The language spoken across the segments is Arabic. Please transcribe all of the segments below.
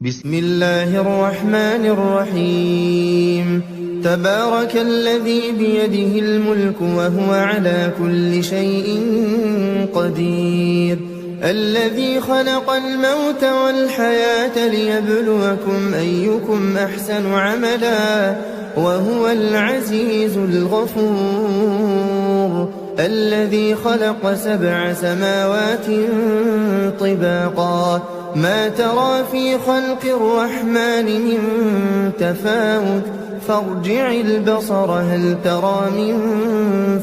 بسم الله الرحمن الرحيم. تبارك الذي بيده الملك وهو على كل شيء قدير، الذي خلق الموت والحياة ليبلوكم أيكم أحسن عملا وهو العزيز الغفور، الذي خلق 7 سماوات طباقا ما ترى في خلق الرحمن من تفاوت فارجع البصر هل ترى من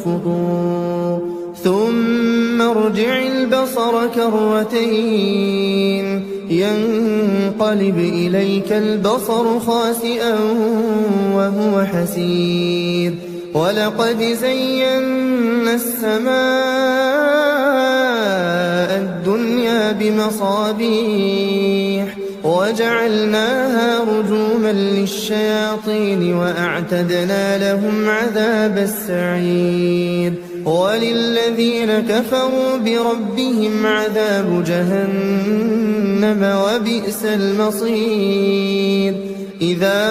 فطور ثم ارجع البصر كرتين ينقلب إليك البصر خاسئا وهو حسير، ولقد زينا السماء الدنيا بمصابيح وجعلناها رجوما للشياطين وأعتدنا لهم عذاب السعير، وللذين كفروا بربهم عذاب جهنم وبئس المصير. إذا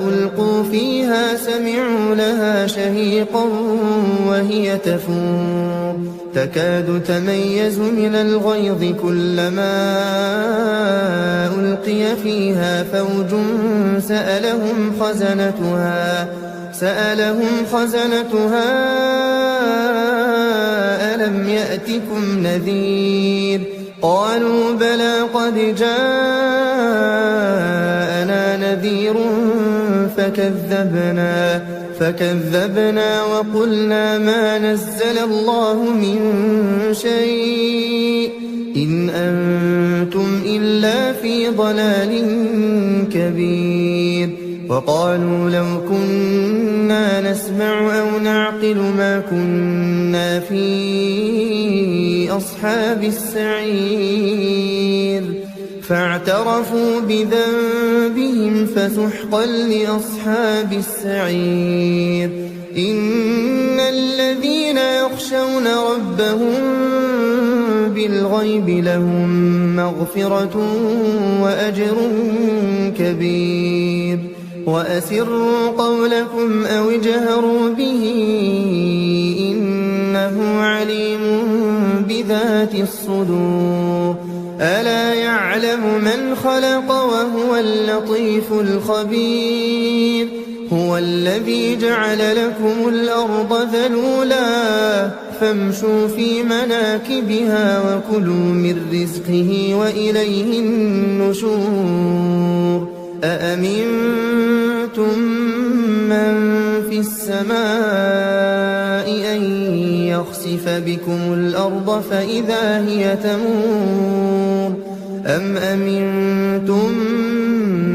ألقوا فيها سمعوا لها شهيقا وهي تفور تكاد تميز من الغيظ كلما ألقي فيها فوج سألهم خزنتها ألم يأتكم نذير؟ قالوا بلى قد جاءنا نذير فكذبنا وقلنا ما نزل الله من شيء إن أنتم إلا في ضلال كبير. وقالوا لو كنا نسمع أو نعقل ما كنا في أصحاب السعير، فاعترفوا بذنبهم فسحقا لأصحاب السعير. إن الذين يخشون ربهم بالغيب لهم مغفرة وأجر كبير. وأسروا قولكم أو اجهروا به إنه عليم بذات الصدور. ألا يعلم من خلق وهو اللطيف الخبير. هو الذي جعل لكم الأرض ذلولا فامشوا في مناكبها وكلوا من رزقه وإليه النشور. أأمنتم من في السماء أن يخسف بكم الأرض فإذا هي تمور أم أمنتم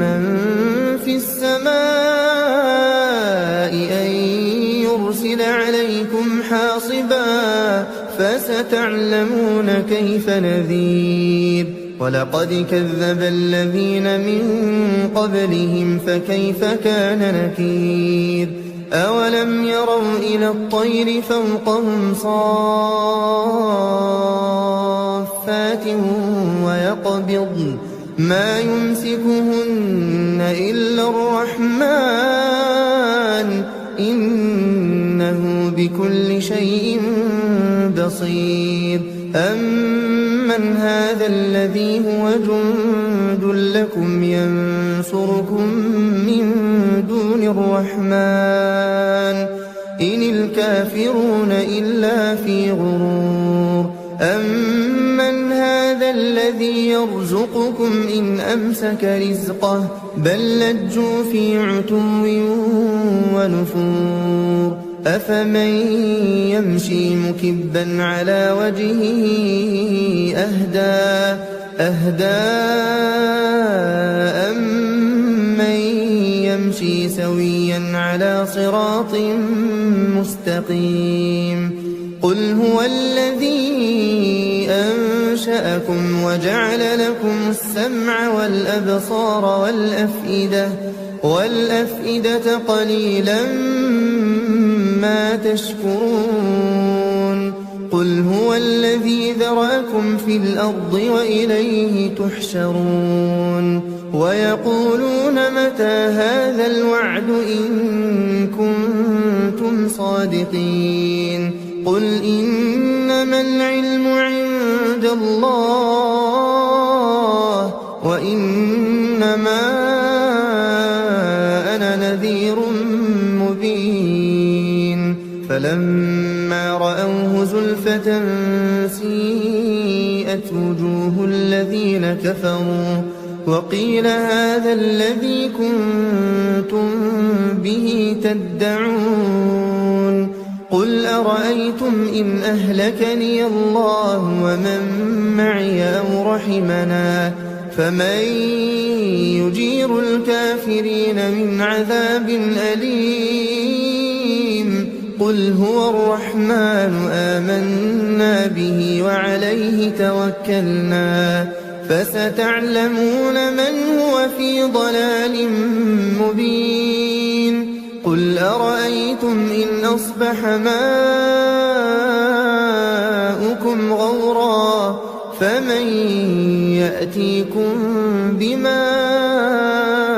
من في السماء أن يرسل عليكم حاصبا فستعلمون كيف نذير. ولقد كذب الذين من قبلهم فكيف كان نكير. أولم يروا إلى الطير فوقهم صافات ويقبضن ما يمسكهن إلا الرحمن إنه بكل شيء بصير. أمن هذا الذي هو جند لكم ينصركم من دون الرحمن إن الكافرون إلا في غرور. أمن هذا الذي يرزقكم إن أمسك رزقه بل لجوا في عتو ونفور. أفمن يمشي مكبا على وجهه أهدى أمن يمشي سويا على صراط مستقيم. قل هو الذي أنشأكم وجعل لكم السمع والأبصار والأفئدة قليلا ما تشكرون. قل هو الذي ذرأكم في الأرض وإليه تحشرون ويقولون متى هذا الوعد إن كنتم صادقين قل إنما العلم عند الله وإنما أنا نذير مبين فلما رأوه زلفة سيئت وجوه الذين كفروا وقيل هذا الذي كنتم به تدعون قل أرأيتم إن أهلكني الله ومن معي أو رحمنا فمن يجير الكافرين من عذاب أليم قل هو الرحمن آمنا به وعليه توكلنا فستعلمون من هو في ضلال مبين قل أرأيتم إن أصبح ماؤكم غورا فمن يأتيكم بماء